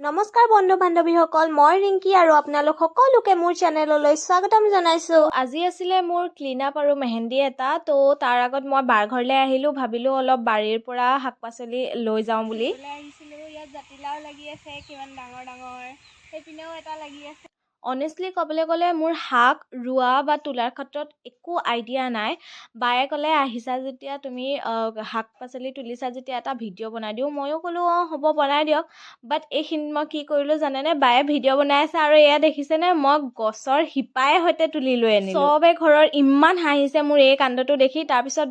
নমস্কাৰ বন্ধু বান্ধৱীসকল, মই ৰিংকি আৰু আপোনালোক সকলোকে মোৰ চেনেললৈ স্বাগতম জনাইছো। আজি আছিলে মোৰ ক্লিন আপ আৰু মেহেন্দি এটা, তো তাৰ আগত মই বাৰ ঘৰলৈ আহিলো, ভাবিলো অলপ বাৰীৰ পৰা শাক পাচলি লৈ যাওঁ বুলি। ইয়াত জাতিলাও লাগি আছে, কিমান ডাঙৰ ডাঙৰ, সেইপিনেও এটা লাগি আছে। অনেষ্টলি ক'বলৈ গ'লে মোৰ শাক ৰোৱা বা তোলাৰ ক্ষেত্ৰত একো আইডিয়া নাই। বায়ে ক'লে আহিছা যেতিয়া তুমি শাক পাচলি তুলিছা যেতিয়া এটা ভিডিঅ' বনাই দিওঁ। ময়ো ক'লো হ'ব বনাই দিয়ক। বাট এইখিনিত মই কি কৰিলোঁ জানেনে, বায়ে ভিডিঅ' বনাই আছে আৰু এয়া দেখিছেনে মই গছৰ শিপাই সৈতে তুলি লৈ আনিলোঁ। চবে ঘৰৰ ইমান হাঁহিছে মোৰ এই কাণ্ডটো দেখি। তাৰপিছত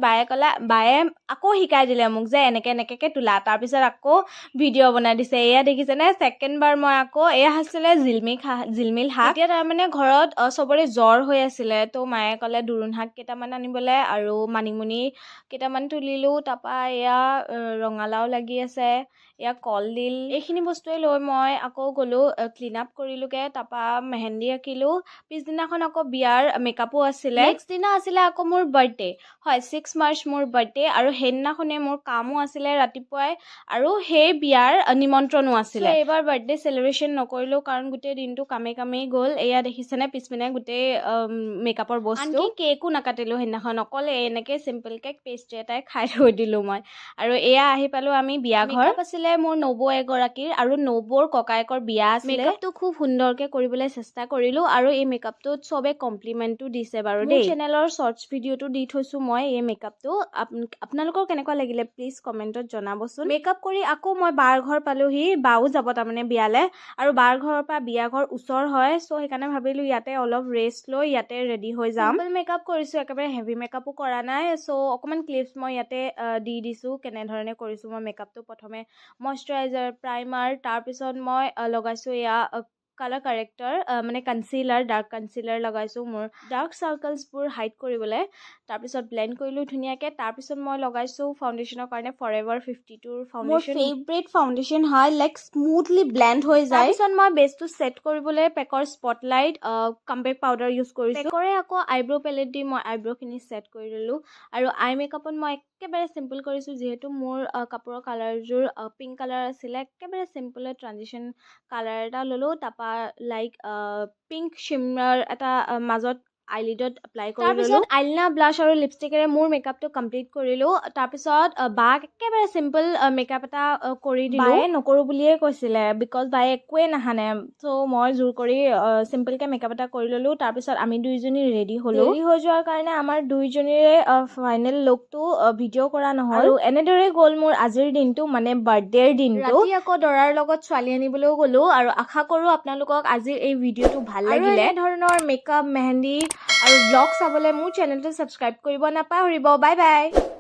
বায়ে আকৌ শিকাই দিলে মোক যে এনেকৈ তোলা। তাৰপিছত আকৌ ভিডিঅ' বনাই দিছে। এয়া দেখিছেনে ছেকেণ্ড বাৰ মই আকৌ এয়া আছিলে জিলমিল শাক। এতিয়া তাৰমানে ঘৰত চবৰে জ্বৰ হৈ আছিলে, তো মায়ে ক'লে দোৰোণ শাক কেইটামান আনিবলৈ আৰু মানিমুনি কেইটামান তুলিলোঁ। তাৰপৰা এয়া ৰঙালাও লাগি আছে, এয়া কলডিল, এইখিনি বস্তুৱে লৈ মই আকৌ গ'লোঁ ক্লিন আপ কৰিলোঁগৈ। তাৰপৰা মেহেন্দি আঁকিলোঁ। পিছদিনাখন আকৌ বিয়াৰ মেকআপো আছিলে। নেক্সট দিনা আছিলে আকৌ মোৰ বাৰ্থডে, হয় 6 মাৰ্চ মোৰ বাৰ্থডে, আৰু সেইদিনাখনে মোৰ কামো আছিলে ৰাতিপুৱাই আৰু সেই বিয়াৰ নিমন্ত্ৰণো আছিলে। এইবাৰ বাৰ্থডে চেলিব্ৰেশ্যন নকৰিলোঁ কাৰণ গোটেই দিনটো কামেই গ'ল। এয়া দেখিছেনে পিছপিনে গোটেই মেকআপৰ বস্তু। আনকি কেকো নাকাটিলোঁ সেইদিনাখন, অকল এনেকৈ চিম্পল কেক পেষ্ট্ৰি এটাই খাই থৈ দিলোঁ মই। আৰু এয়া আহি পালোঁ আমি বিয়া ঘৰ। আছিলে মোৰ নবৌ এগৰাকীৰ আৰু নবৌৰ ককায়েকৰ বিয়া আছিলে। মেকআপটো খুব সুন্দৰকৈ কৰিবলৈ চেষ্টা কৰিলোঁ আৰু এই মেকআপটোত চবে কমপ্লিমেণ্টো দিছে বাৰু দেই। চেনেলৰ শ্বৰ্টছ ভিডিঅ'টো দি থৈছোঁ মই এই মেকআপটো। আপোনালোকৰ কেনেকুৱা লাগিলে প্লিজ কমেণ্টত জনাবচোন। মেকআপ কৰি আকৌ মই বাৰ ঘৰ পালোহি, বাও যাব তাৰমানে বিয়ালৈ, আৰু বাৰ ঘৰৰ পৰা বিয়া ঘৰ ওচৰ হয়, চ' সেইকাৰণে ভাবিলোঁ ইয়াতে অলপ ৰেষ্ট লৈ ইয়াতে ৰেডি হৈ যাম। চিম্পল মেকআপ কৰিছোঁ, একেবাৰে হেভি মেকআপো কৰা নাই। চ' অকণমান ক্লিপছ মই ইয়াতে দি দিছোঁ কেনেধৰণে কৰিছোঁ মই মেকআপটো। প্ৰথমে মইশ্চাৰাইজাৰ, প্ৰাইমাৰ, তাৰপিছত মই লগাইছোঁ এয়া কালাৰ কাৰেক্টৰ মানে কনচিলাৰ, ডাৰ্ক কনচিলাৰ লগাইছোঁ মোৰ ডাৰ্ক চাৰ্কলছবোৰ হাইড কৰিবলৈ। তাৰপিছত ব্লেণ্ড কৰিলোঁ ধুনীয়াকৈ। তাৰপিছত মই লগাইছোঁ ফাউণ্ডেশ্যনৰ কাৰণে ফৰএভাৰ 52ৰ ফাউণ্ডেশ্যন। মোৰ ফেভৰেট ফাউণ্ডেশ্যন হয়, লাইক স্মুথলি ব্লেণ্ড হৈ যায়। তাৰপিছত মই বেছটো ছেট কৰিবলৈ পেকৰ স্পটলাইট কম্পেক্ট পাউডাৰ ইউজ কৰিছোঁ। পেকৰে আকৌ আইব্ৰ' পেলেট দি মই আইব্ৰ'খিনি ছেট কৰি ল'লোঁ। আৰু আই মেকআপত মই একেবাৰে চিম্পল কৰিছোঁ, যিহেতু মোৰ কাপোৰৰ কালাৰযোৰ পিংক কালাৰ আছিলে। একেবাৰে চিম্পল ট্ৰানজিশ্যন কালাৰ এটা ল'লোঁ। তাৰপৰা লাইক পিংক শিমাৰ এটা মাজত আইলিডত এপ্লাই কৰি ল'লোঁ। তাৰপিছত আইলিনা, ব্লাছ আৰু লিপষ্টিকেৰে মোৰ মেকআপটো কমপ্লিট কৰিলোঁ। তাৰপিছত বাক একেবাৰে চিম্পল মেকআপ এটা কৰি দিলোঁ। বায়ে নকৰোঁ বুলিয়ে কৈছিলে, বিকজ বায়ে একোৱে নাহানে। চ' মই জোৰ কৰি চিম্পলকৈ মেকআপ এটা কৰি ল'লোঁ। তাৰপিছত আমি দুইজনী ৰেডি হ'লোঁ। ৰেডি হৈ যোৱাৰ কাৰণে আমাৰ দুইজনীৰে ফাইনেল লুকটো ভিডিঅ' কৰা নহ'ল। আৰু এনেদৰে গ'ল মোৰ আজিৰ দিনটো, মানে বাৰ্থডেৰ দিনটো। ৰাতি আকৌ দৰাৰ লগত ছোৱালী আনিবলৈও গ'লোঁ। আৰু আশা কৰোঁ আপোনালোকক আজিৰ এই ভিডিঅ'টো ভাল লাগিলে। এনেধৰণৰ মেকআপ, মেহেন্দি আৰু ব্লগ চাবলৈ মোৰ চেনেলটো ছাবস্ক্ৰাইব কৰিব নাপাহৰিব। Bye bye.